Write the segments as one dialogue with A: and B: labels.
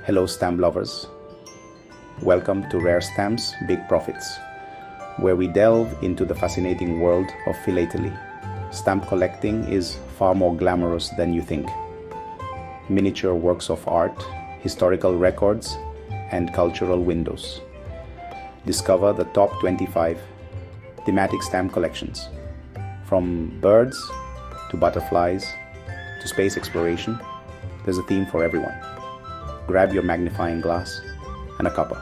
A: Hello stamp lovers. Welcome to Rare Stamps Big Profits, where we delve into the fascinating world of Philately. Stamp collecting is far more glamorous than you think. Miniature works of art, historical records, and cultural windows. Discover the top 25 thematic stamp collections. From birds to butterflies to space exploration, there's a theme for everyone. Grab your magnifying glass and a cuppa.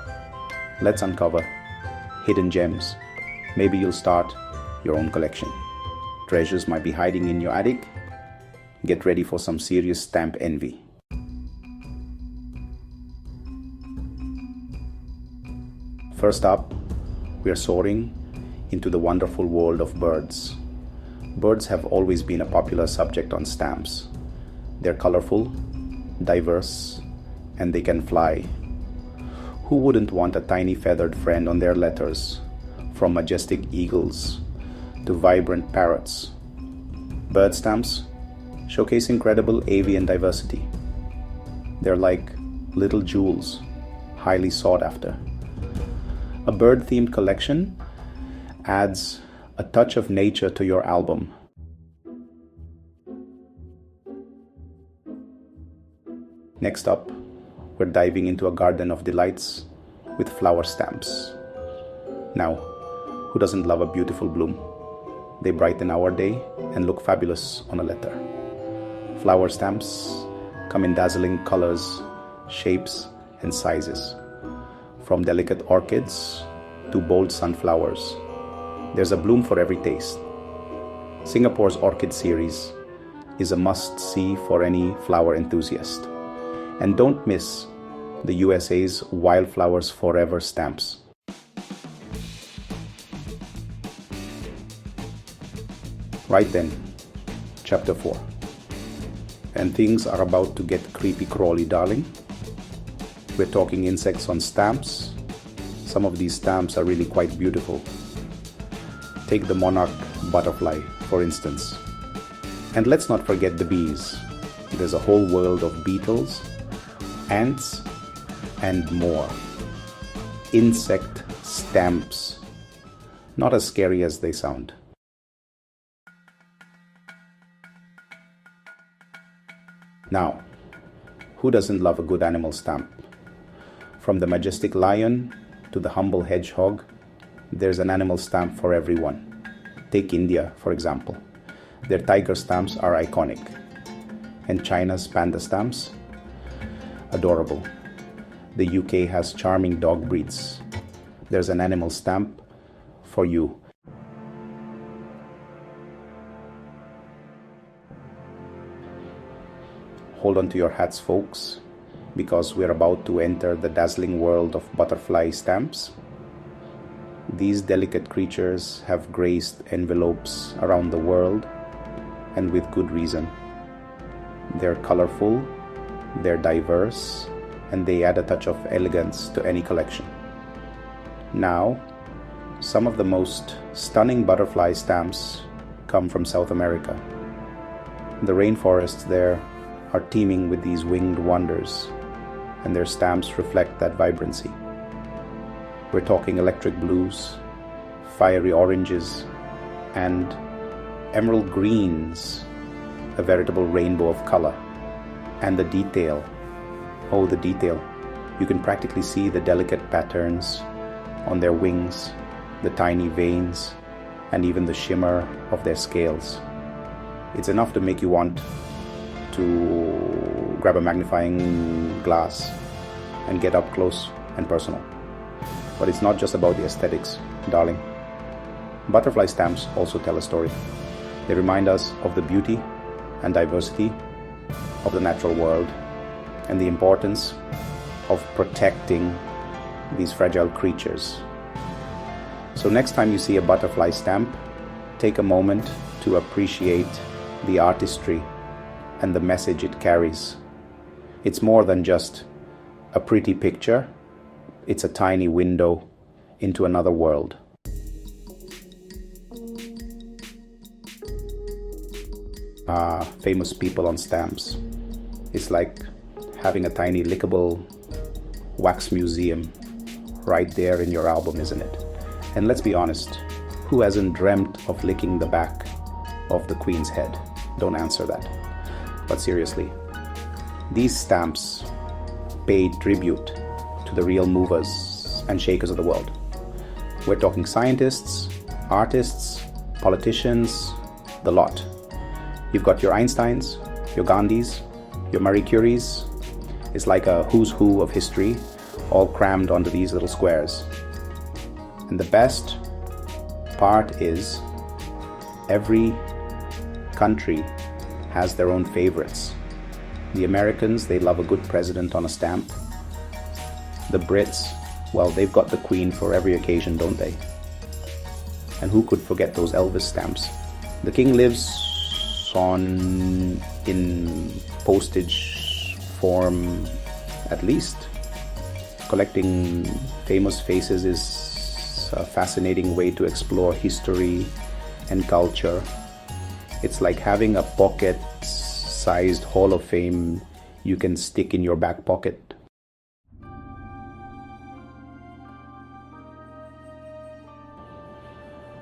A: Let's uncover hidden gems. Maybe you'll start your own collection. Treasures might be hiding in your attic. Get ready for some serious stamp envy. First up, we are soaring into the wonderful world of birds. Birds have always been a popular subject on stamps. They're colorful, diverse, and they can fly. Who wouldn't want a tiny feathered friend on their letters, from majestic eagles to vibrant parrots? Bird stamps showcase incredible avian diversity. They're like little jewels, highly sought after. A bird-themed collection adds a touch of nature to your album. Next up, we're diving into a garden of delights with flower stamps. Now, who doesn't love a beautiful bloom? They brighten our day and look fabulous on a letter. Flower stamps come in dazzling colors, shapes, and sizes. From delicate orchids to bold sunflowers, there's a bloom for every taste. Singapore's Orchid series is a must-see for any flower enthusiast. And don't miss the USA's Wildflowers Forever stamps. Right then, Chapter 4. And things are about to get creepy crawly, darling. We're talking insects on stamps. Some of these stamps are really quite beautiful. Take the monarch butterfly, for instance. And let's not forget the bees. There's a whole world of beetles, ants, and more. Insect stamps. Not as scary as they sound. Now, who doesn't love a good animal stamp? From the majestic lion to the humble hedgehog, there's an animal stamp for everyone. Take India, for example. Their tiger stamps are iconic. And China's panda stamps? Adorable. The UK has charming dog breeds. There's an animal stamp for you. Hold on to your hats, folks, because we're about to enter the dazzling world of butterfly stamps. These delicate creatures have graced envelopes around the world, and with good reason. They're colorful, they're diverse, and they add a touch of elegance to any collection. Now, some of the most stunning butterfly stamps come from South America. The rainforests there are teeming with these winged wonders, and their stamps reflect that vibrancy. We're talking electric blues, fiery oranges, and emerald greens, a veritable rainbow of color. And the detail, oh the detail, you can practically see the delicate patterns on their wings, the tiny veins, and even the shimmer of their scales. It's enough to make you want to grab a magnifying glass and get up close and personal. But it's not just about the aesthetics, darling. Butterfly stamps also tell a story. They remind us of the beauty and diversity of the natural world and the importance of protecting these fragile creatures. So next time you see a butterfly stamp, take a moment to appreciate the artistry and the message it carries. It's more than just a pretty picture. It's a tiny window into another world. Famous people on stamps. It's like having a tiny lickable wax museum right there in your album, isn't it? And let's be honest, who hasn't dreamt of licking the back of the Queen's head? Don't answer that. But seriously, these stamps pay tribute to the real movers and shakers of the world. We're talking scientists, artists, politicians, the lot. You've got your Einsteins, your Gandhis, your Marie Curies. It's like a who's who of history, all crammed onto these little squares. And the best part is every country has their own favorites. The Americans, they love a good president on a stamp. The Brits, well, they've got the Queen for every occasion, don't they? And who could forget those Elvis stamps? The King lives on in postage form at least. Collecting famous faces is a fascinating way to explore history and culture. It's like having a pocket-sized Hall of Fame you can stick in your back pocket.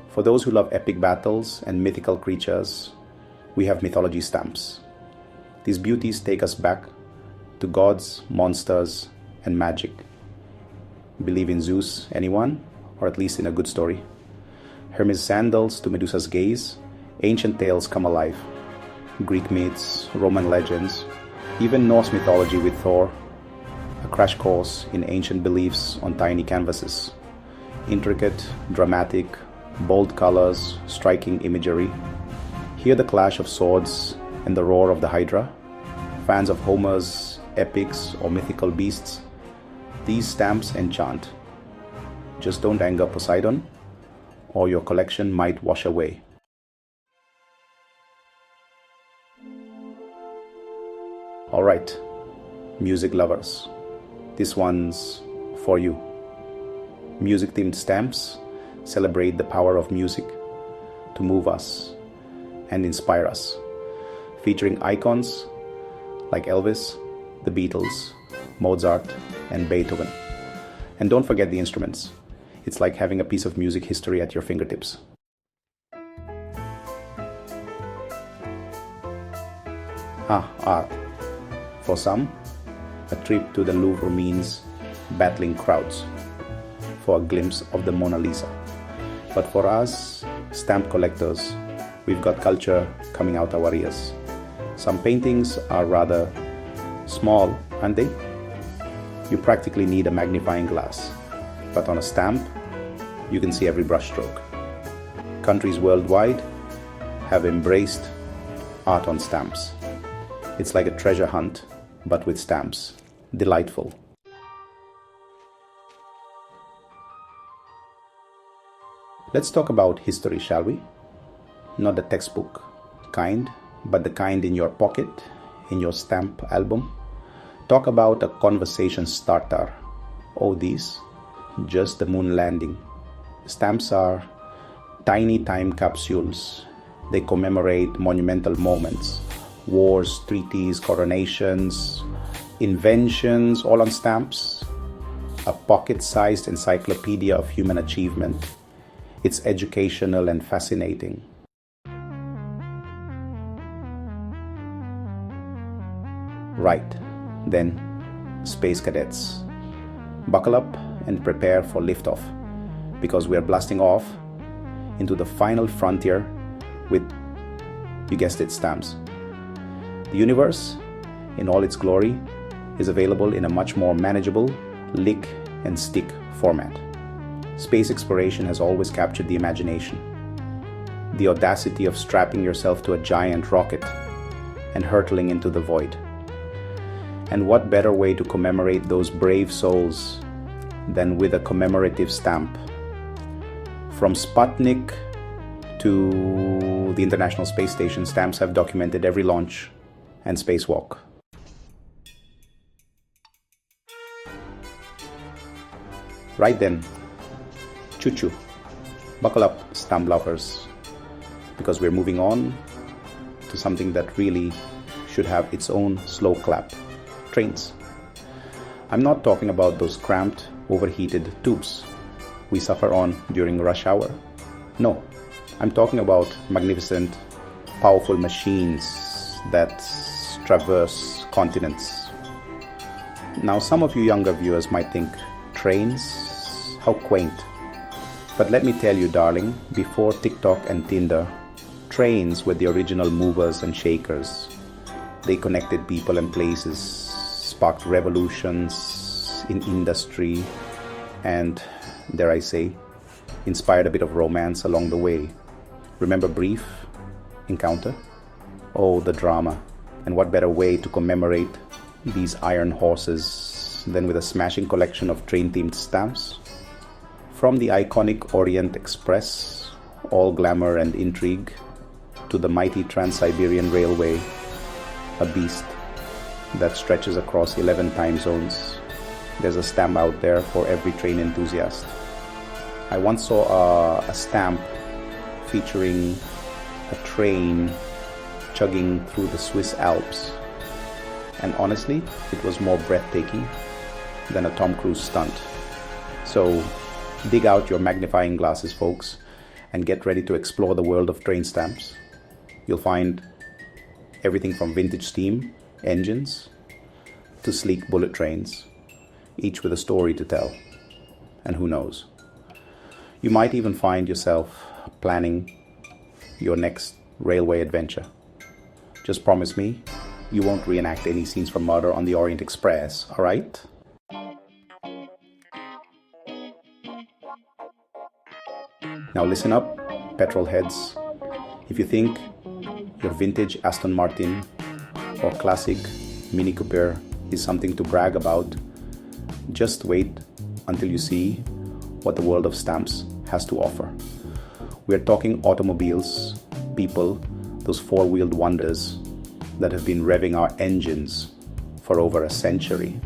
A: For those who love epic battles and mythical creatures, we have mythology stamps. These beauties take us back to gods, monsters, and magic. Believe in Zeus, anyone? Or at least in a good story. Hermes' sandals to Medusa's gaze, ancient tales come alive. Greek myths, Roman legends, even Norse mythology with Thor. A crash course in ancient beliefs on tiny canvases. Intricate, dramatic, bold colors, striking imagery. Hear the clash of swords and the roar of the Hydra. Fans of Homer's epics or mythical beasts, these stamps enchant. Just don't anger Poseidon, or your collection might wash away. Alright, music lovers, this one's for you. Music-themed stamps celebrate the power of music to move us and inspire us, featuring icons like Elvis, the Beatles, Mozart, and Beethoven. And don't forget the instruments. It's like having a piece of music history at your fingertips. Art. For some, a trip to the Louvre means battling crowds for a glimpse of the Mona Lisa. But for us, stamp collectors, we've got culture coming out our ears. Some paintings are rather small, aren't they? You practically need a magnifying glass. But on a stamp, you can see every brushstroke. Countries worldwide have embraced art on stamps. It's like a treasure hunt, but with stamps. Delightful. Let's talk about history, shall we? Not the textbook kind, but the kind in your pocket, in your stamp album. Talk about a conversation starter. Oh, these? Just the moon landing. Stamps are tiny time capsules. They commemorate monumental moments. Wars, treaties, coronations, inventions, all on stamps. A pocket-sized encyclopedia of human achievement. It's educational and fascinating. Right, then, Space Cadets. Buckle up and prepare for liftoff, because we're blasting off into the final frontier with, you guessed it, stamps. The universe, in all its glory, is available in a much more manageable lick and stick format. Space exploration has always captured the imagination. The audacity of strapping yourself to a giant rocket and hurtling into the void. And what better way to commemorate those brave souls than with a commemorative stamp? From Sputnik to the International Space Station, stamps have documented every launch and spacewalk. Right then, choo-choo, buckle up, stamp lovers, because we're moving on to something that really should have its own slow clap. Trains. I'm not talking about those cramped, overheated tubes we suffer on during rush hour. No, I'm talking about magnificent, powerful machines that traverse continents. Now, some of you younger viewers might think, trains? How quaint. But let me tell you, darling, before TikTok and Tinder, trains were the original movers and shakers. They connected people and places, sparked revolutions in industry, and, dare I say, inspired a bit of romance along the way. Remember Brief? Encounter? Oh, the drama. And what better way to commemorate these iron horses than with a smashing collection of train-themed stamps? From the iconic Orient Express, all glamour and intrigue, to the mighty Trans-Siberian Railway, a beast that stretches across 11 time zones. There's a stamp out there for every train enthusiast. I once saw a stamp featuring a train chugging through the Swiss Alps, and honestly, it was more breathtaking than a Tom Cruise stunt. So dig out your magnifying glasses, folks, and get ready to explore the world of train stamps. You'll find everything from vintage steam engines to sleek bullet trains, each with a story to tell. And who knows, you might even find yourself planning your next railway adventure. Just promise me you won't reenact any scenes from Murder on the Orient Express, all right? Now listen up, petrol heads. If you think your vintage Aston Martin or classic Mini Cooper is something to brag about, just wait until you see what the world of stamps has to offer. We're talking automobiles, people, those four-wheeled wonders that have been revving our engines for over a century.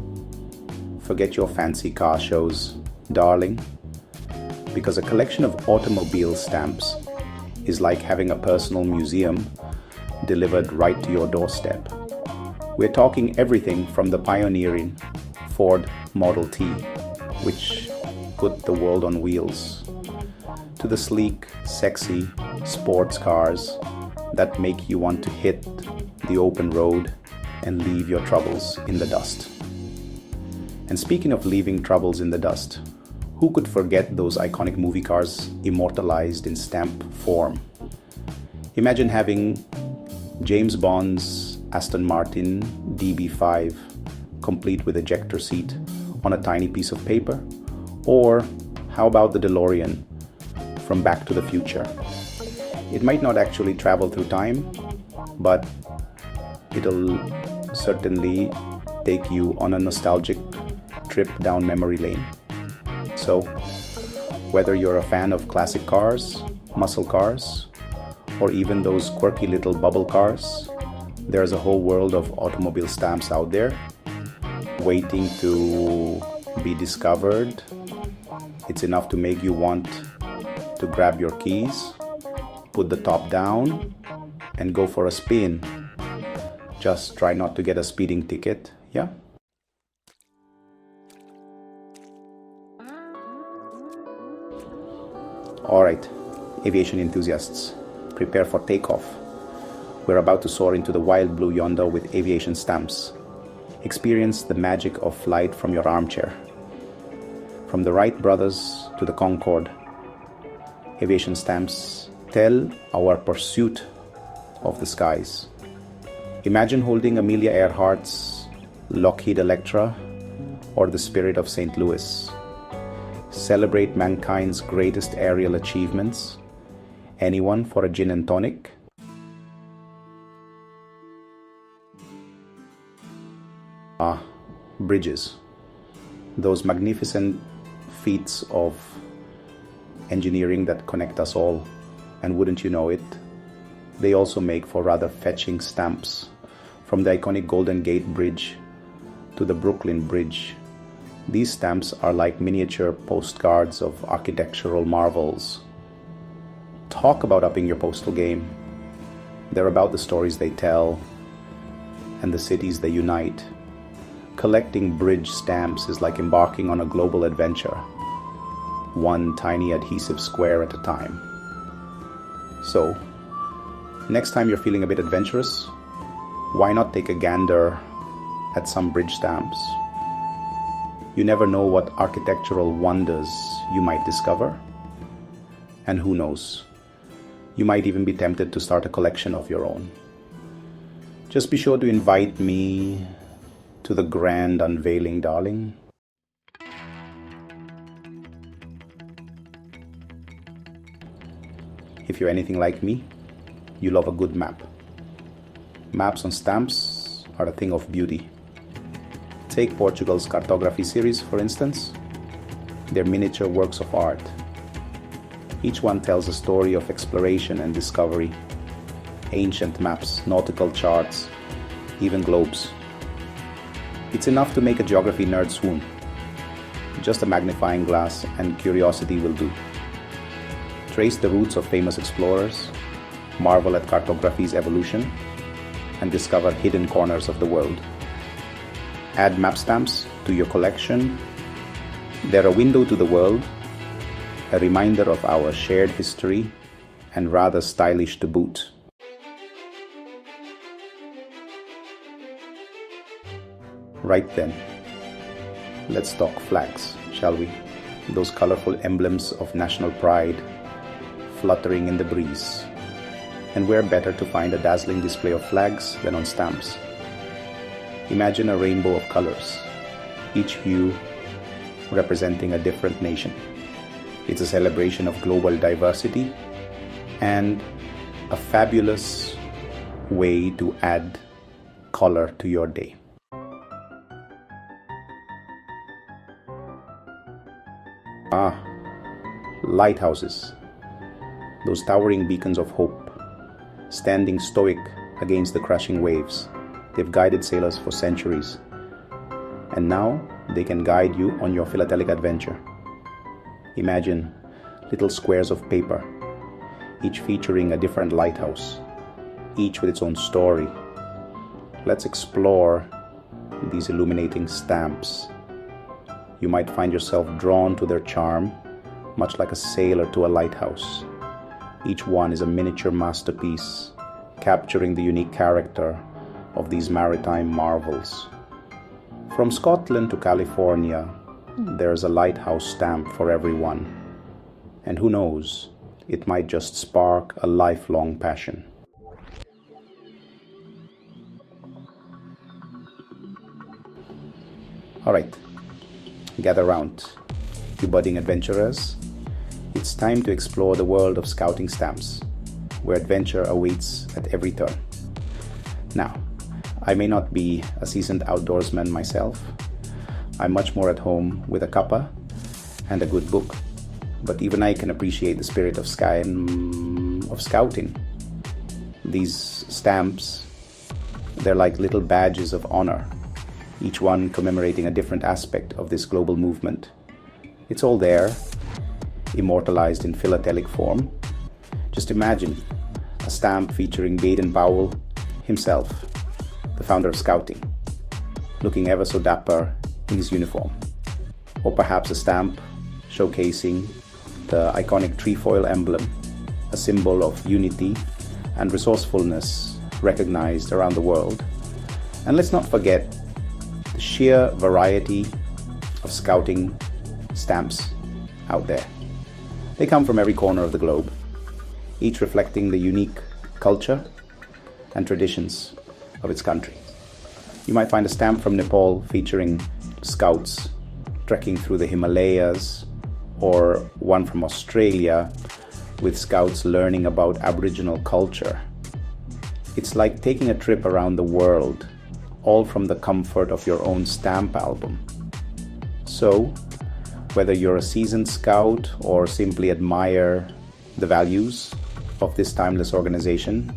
A: Forget your fancy car shows, darling, because a collection of automobile stamps is like having a personal museum delivered right to your doorstep. We're talking everything from the pioneering Ford Model T, which put the world on wheels, to the sleek, sexy sports cars that make you want to hit the open road and leave your troubles in the dust. And speaking of leaving troubles in the dust, who could forget those iconic movie cars immortalized in stamp form? Imagine having James Bond's Aston Martin DB5 complete with ejector seat on a tiny piece of paper. Or how about the DeLorean from Back to the Future? It might not actually travel through time, but it'll certainly take you on a nostalgic trip down memory lane. So, whether you're a fan of classic cars, muscle cars, or even those quirky little bubble cars, there's a whole world of automobile stamps out there waiting to be discovered. It's enough to make you want to grab your keys, put the top down, and go for a spin. Just try not to get a speeding ticket, yeah? Alright, aviation enthusiasts, prepare for takeoff. We're about to soar into the wild blue yonder with aviation stamps. Experience the magic of flight from your armchair. From the Wright brothers to the Concorde, aviation stamps tell our pursuit of the skies. Imagine holding Amelia Earhart's Lockheed Electra or the Spirit of St. Louis. Celebrate mankind's greatest aerial achievements. Anyone for a gin and tonic? Bridges. Those magnificent feats of engineering that connect us all. And wouldn't you know it, they also make for rather fetching stamps. From the iconic Golden Gate Bridge to the Brooklyn Bridge, these stamps are like miniature postcards of architectural marvels. Talk about upping your postal game. They're about the stories they tell and the cities they unite. Collecting bridge stamps is like embarking on a global adventure, one tiny adhesive square at a time. So, next time you're feeling a bit adventurous, why not take a gander at some bridge stamps? You never know what architectural wonders you might discover. And who knows, you might even be tempted to start a collection of your own. Just be sure to invite me to the grand unveiling, darling. If you're anything like me, you love a good map. Maps on stamps are a thing of beauty. Take Portugal's cartography series, for instance. They're miniature works of art. Each one tells a story of exploration and discovery. Ancient maps, nautical charts, even globes. It's enough to make a geography nerd swoon. Just a magnifying glass and curiosity will do. Trace the routes of famous explorers, marvel at cartography's evolution, and discover hidden corners of the world. Add map stamps to your collection. They're a window to the world, a reminder of our shared history, and rather stylish to boot. Right then, let's talk flags, shall we? Those colorful emblems of national pride, fluttering in the breeze. And where better to find a dazzling display of flags than on stamps? Imagine a rainbow of colors, each hue representing a different nation. It's a celebration of global diversity and a fabulous way to add color to your day. Lighthouses, those towering beacons of hope, standing stoic against the crashing waves. They've guided sailors for centuries, and now they can guide you on your philatelic adventure. Imagine little squares of paper, each featuring a different lighthouse, each with its own story. Let's explore these illuminating stamps. You might find yourself drawn to their charm, much like a sailor to a lighthouse. Each one is a miniature masterpiece, capturing the unique character of these maritime marvels. From Scotland to California, there's a lighthouse stamp for everyone. And who knows, it might just spark a lifelong passion. All right, gather round, you budding adventurers. It's time to explore the world of scouting stamps, where adventure awaits at every turn. Now, I may not be a seasoned outdoorsman myself. I'm much more at home with a cuppa and a good book, but even I can appreciate the spirit of scouting. These stamps, they're like little badges of honor, each one commemorating a different aspect of this global movement. It's all there, immortalized in philatelic form. Just imagine a stamp featuring Baden-Powell himself, the founder of scouting, looking ever so dapper in his uniform. Or perhaps a stamp showcasing the iconic trefoil emblem, a symbol of unity and resourcefulness recognized around the world. And let's not forget the sheer variety of scouting stamps out there. They come from every corner of the globe, each reflecting the unique culture and traditions of its country. You might find a stamp from Nepal featuring scouts trekking through the Himalayas, or one from Australia with scouts learning about Aboriginal culture. It's like taking a trip around the world, all from the comfort of your own stamp album. So, whether you're a seasoned scout or simply admire the values of this timeless organization,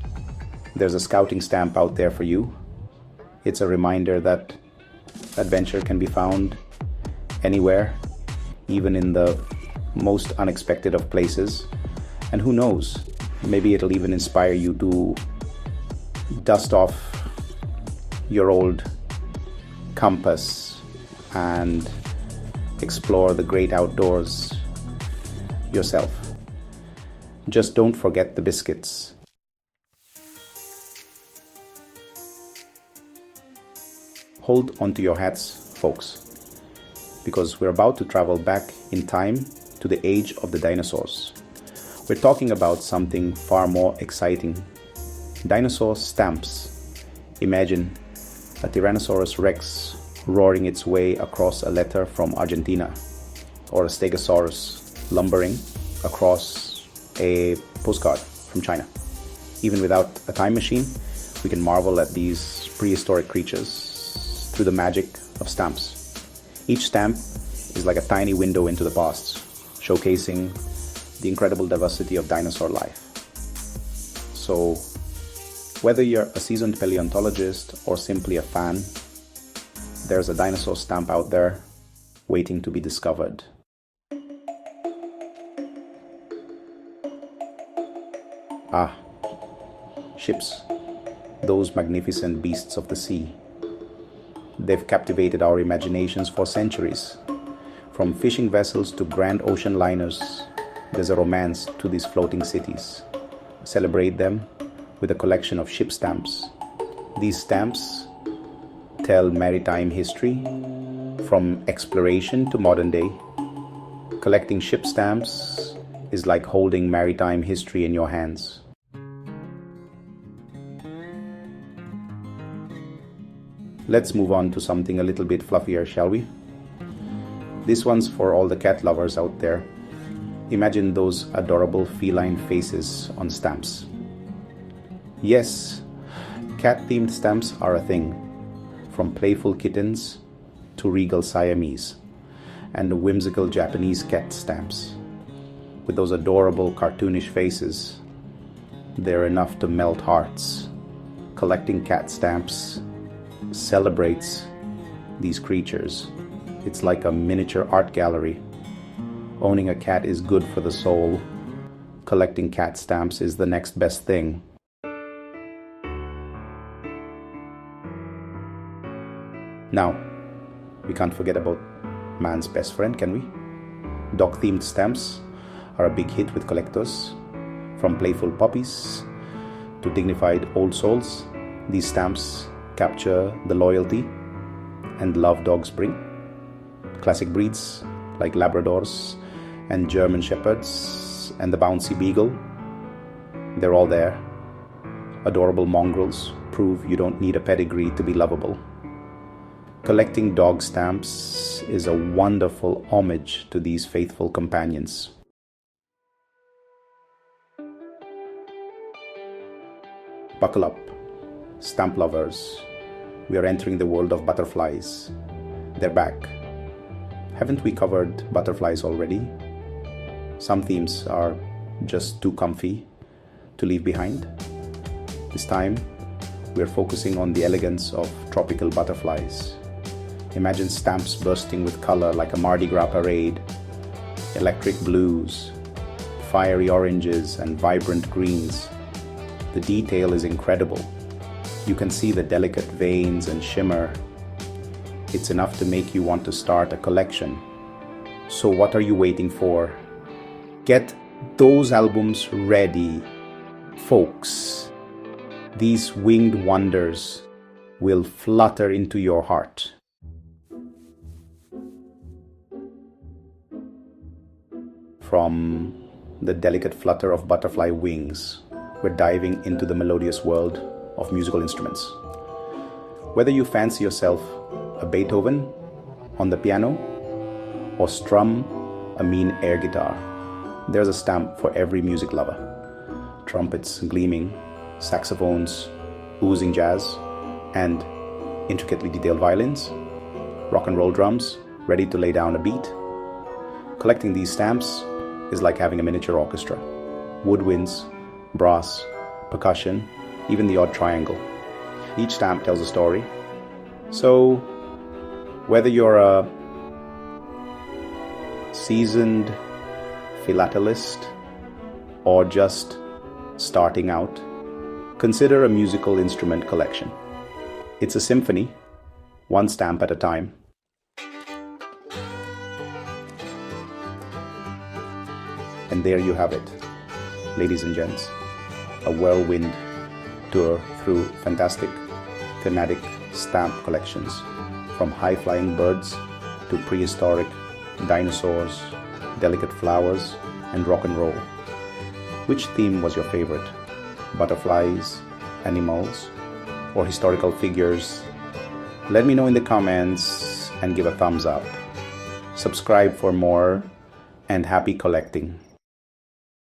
A: there's a scouting stamp out there for you. It's a reminder that adventure can be found anywhere, even in the most unexpected of places. And who knows, maybe it'll even inspire you to dust off your old compass, and explore the great outdoors yourself. Just don't forget the biscuits. Hold onto your hats, folks, because we're about to travel back in time to the age of the dinosaurs. We're talking about something far more exciting. Dinosaur stamps. Imagine a Tyrannosaurus Rex roaring its way across a letter from Argentina, or a Stegosaurus lumbering across a postcard from China. Even without a time machine, we can marvel at these prehistoric creatures through the magic of stamps. Each stamp is like a tiny window into the past, showcasing the incredible diversity of dinosaur life. So, whether you're a seasoned paleontologist or simply a fan, there's a dinosaur stamp out there waiting to be discovered. Ah, ships, those magnificent beasts of the sea. They've captivated our imaginations for centuries. From fishing vessels to grand ocean liners, there's a romance to these floating cities. Celebrate them with a collection of ship stamps. These stamps tell maritime history from exploration to modern day. Collecting ship stamps is like holding maritime history in your hands. Let's move on to something a little bit fluffier, shall we? This one's for all the cat lovers out there. Imagine those adorable feline faces on stamps. Yes, cat-themed stamps are a thing, from playful kittens to regal Siamese, and whimsical Japanese cat stamps. With those adorable cartoonish faces, they're enough to melt hearts. Collecting cat stamps celebrates these creatures. It's like a miniature art gallery. Owning a cat is good for the soul. Collecting cat stamps is the next best thing. Now, we can't forget about man's best friend, can we? Dog-themed stamps are a big hit with collectors. From playful puppies to dignified old souls, these stamps capture the loyalty and love dogs bring. Classic breeds like Labradors and German Shepherds and the bouncy Beagle, they're all there. Adorable mongrels prove you don't need a pedigree to be lovable. Collecting dog stamps is a wonderful homage to these faithful companions. Buckle up, stamp lovers. We are entering the world of butterflies. They're back. Haven't we covered butterflies already? Some themes are just too comfy to leave behind. This time, we're focusing on the elegance of tropical butterflies. Imagine stamps bursting with color like a Mardi Gras parade, electric blues, fiery oranges, and vibrant greens. The detail is incredible. You can see the delicate veins and shimmer. It's enough to make you want to start a collection. So what are you waiting for? Get those albums ready, folks. These winged wonders will flutter into your heart. From the delicate flutter of butterfly wings, we're diving into the melodious world of musical instruments. Whether you fancy yourself a Beethoven on the piano or strum a mean air guitar, there's a stamp for every music lover. Trumpets gleaming, saxophones oozing jazz, and intricately detailed violins, rock and roll drums ready to lay down a beat. Collecting these stamps is like having a miniature orchestra. Woodwinds, brass, percussion, even the odd triangle. Each stamp tells a story. So, whether you're a seasoned philatelist or just starting out, consider a musical instrument collection. It's a symphony one stamp at a time. And there you have it, ladies and gents, a whirlwind tour through fantastic thematic stamp collections, from high-flying birds to prehistoric dinosaurs, delicate flowers, and rock and roll. Which theme was your favorite? Butterflies, animals, or historical figures? Let me know in the comments and give a thumbs up. Subscribe for more, and happy collecting.